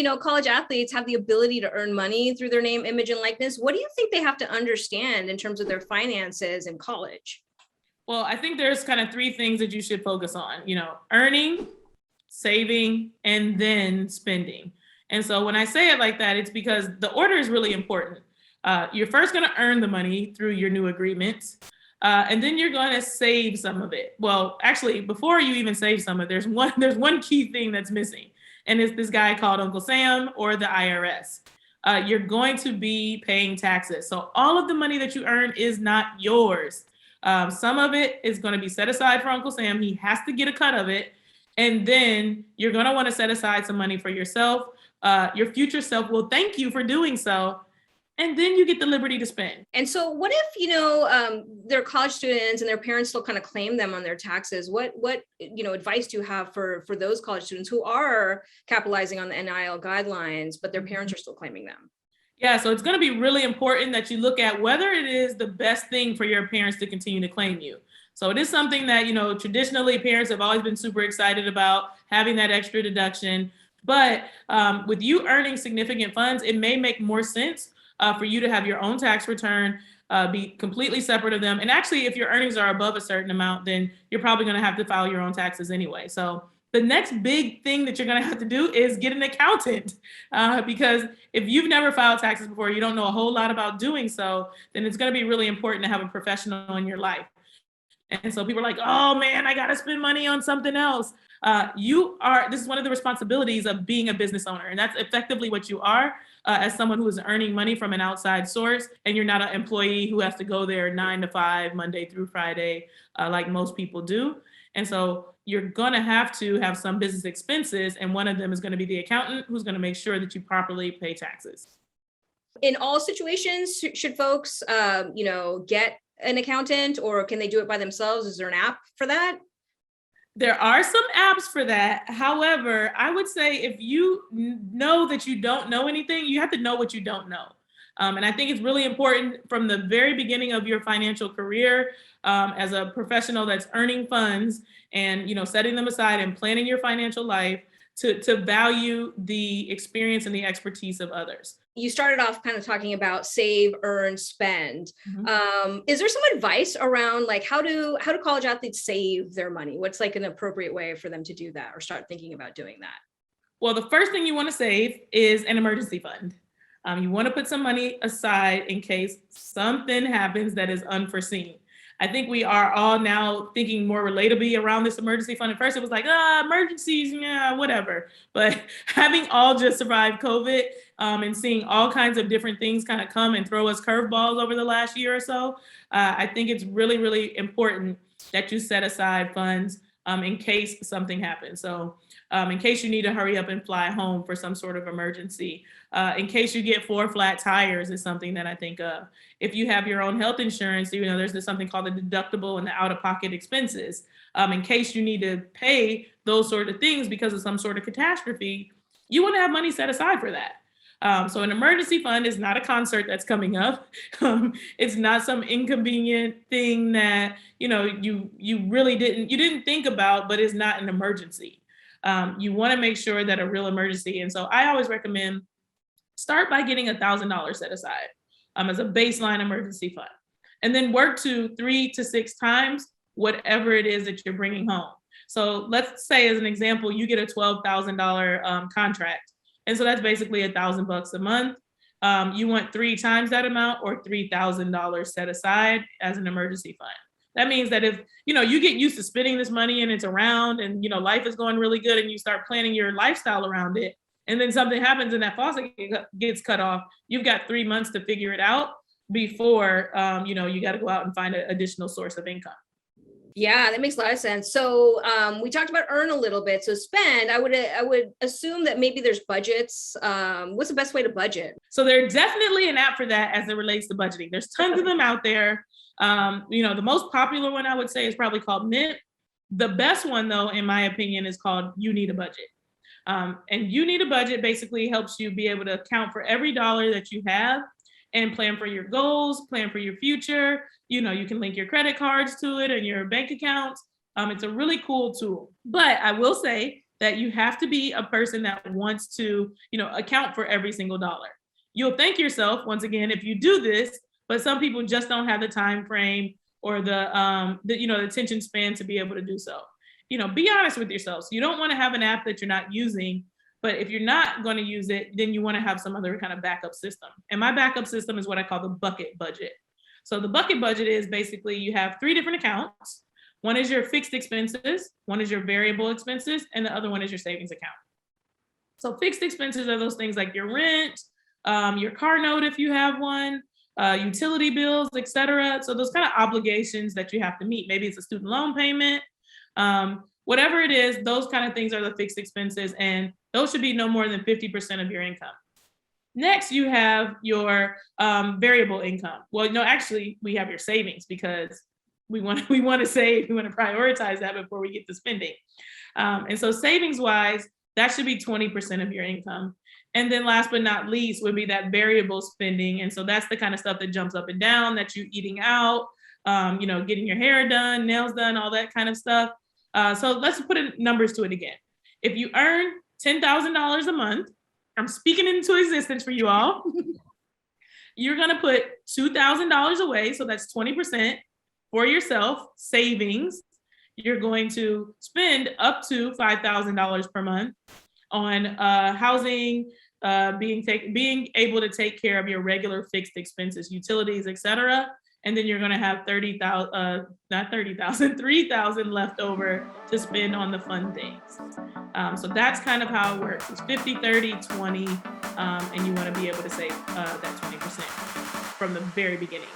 that, college athletes have the ability to earn money through their name, image, and likeness, what do you think they have to understand in terms of their finances in college? Well, I think there's kind of three things that you should focus on, earning, saving, and then spending. And so when I say it like that, it's because the order is really important. You're first going to earn the money through your new agreements, and then you're going to save some of it. Well, actually, before you even save some of it, there's one key thing that's missing, and it's this guy called Uncle Sam or the IRS. You're going to be paying taxes. So all of the money that you earn is not yours. Some of it is going to be set aside for Uncle Sam. He has to get a cut of it. And then you're going to want to set aside some money for yourself. Your future self will thank you for doing so. And then you get the liberty to spend. And so what if, they're college students and their parents still kind of claim them on their taxes? What advice do you have for those college students who are capitalizing on the NIL guidelines, but their parents are still claiming them? Yeah, so it's going to be really important that you look at whether it is the best thing for your parents to continue to claim you. So it is something that, traditionally parents have always been super excited about having that extra deduction. But with you earning significant funds, it may make more sense for you to have your own tax return, be completely separate of them. And actually, if your earnings are above a certain amount, then you're probably going to have to file your own taxes anyway. So the next big thing that you're going to have to do is get an accountant, because if you've never filed taxes before, you don't know a whole lot about doing so, then it's going to be really important to have a professional in your life. And so people are like, oh man, I got to spend money on something else. This is one of the responsibilities of being a business owner. And that's effectively what you are, as someone who is earning money from an outside source. And you're not an employee who has to go there 9 to 5, Monday through Friday, like most people do. And so you're going to have some business expenses. And one of them is going to be the accountant who's going to make sure that you properly pay taxes. In all situations, should folks, get an accountant, or can they do it by themselves? Is there an app for that? There are some apps for that. However, I would say if you know that you don't know anything, you have to know what you don't know. And I think it's really important from the very beginning of your financial career, as a professional that's earning funds and, setting them aside and planning your financial life, to value the experience and the expertise of others. You started off kind of talking about save, earn, spend. Mm-hmm. Is there some advice around like how do college athletes save their money? What's like an appropriate way for them to do that or start thinking about doing that? Well, the first thing you want to save is an emergency fund. You want to put some money aside in case something happens that is unforeseen. I think we are all now thinking more relatably around this emergency fund. At first, it was like, emergencies, yeah, whatever. But having all just survived COVID, and seeing all kinds of different things kind of come and throw us curveballs over the last year or so, I think it's really, really important that you set aside funds in case something happens. So in case you need to hurry up and fly home for some sort of emergency, in case you get 4 flat tires is something that I think of. If you have your own health insurance, there's something called the deductible and the out-of-pocket expenses. In case you need to pay those sort of things because of some sort of catastrophe, you want to have money set aside for that. So an emergency fund is not a concert that's coming up. It's not some inconvenient thing that, you really didn't think about, but it's not an emergency. You want to make sure that a real emergency. And so I always recommend start by getting $1,000 set aside as a baseline emergency fund, and then work to 3 to 6 times whatever it is that you're bringing home. So let's say, as an example, you get a $12,000 contract. And so that's basically $1,000 a month. You want 3 times that amount, or $3,000 set aside as an emergency fund. That means that if, you get used to spending this money and it's around and, life is going really good and you start planning your lifestyle around it, and then something happens and that faucet gets cut off, you've got 3 months to figure it out before, you got to go out and find an additional source of income. Yeah, that makes a lot of sense. So we talked about earn a little bit. So spend, I would assume that maybe there's budgets. What's the best way to budget? So there's definitely an app for that as it relates to budgeting. There's tons of them out there. The most popular one I would say is probably called Mint. The best one, though, in my opinion, is called You Need a Budget. And You Need a Budget basically helps you be able to account for every dollar that you have and plan for your goals, plan for your future. You can link your credit cards to it and your bank accounts. It's a really cool tool. But I will say that you have to be a person that wants to, account for every single dollar. You'll thank yourself once again if you do this, but some people just don't have the time frame or the attention span to be able to do so. Be honest with yourselves. You don't want to have an app that you're not using, but if you're not going to use it, then you want to have some other kind of backup system. And my backup system is what I call the bucket budget. So the bucket budget is basically you have 3 different accounts. One is your fixed expenses, one is your variable expenses, and the other one is your savings account. So fixed expenses are those things like your rent, your car note if you have one, utility bills, etc. So those kind of obligations that you have to meet. Maybe it's a student loan payment, whatever it is, those kind of things are the fixed expenses, and those should be no more than 50% of your income. Next, you have your variable income. Well, no, actually, we have your savings because we want to save, we want to prioritize that before we get to spending. And so savings-wise, that should be 20% of your income. And then last but not least would be that variable spending. And so that's the kind of stuff that jumps up and down, that you're eating out, getting your hair done, nails done, all that kind of stuff. So let's put numbers to it again. If you earn $10,000 a month, I'm speaking into existence for you all. You're going to put $2,000 away. So that's 20% for yourself, savings. You're going to spend up to $5,000 per month on housing, being able to take care of your regular fixed expenses, utilities, etc. And then you're going to have $3,000 left over to spend on the fun things. So that's kind of how it works. It's 50, 30, 20, and you want to be able to save that 20% from the very beginning.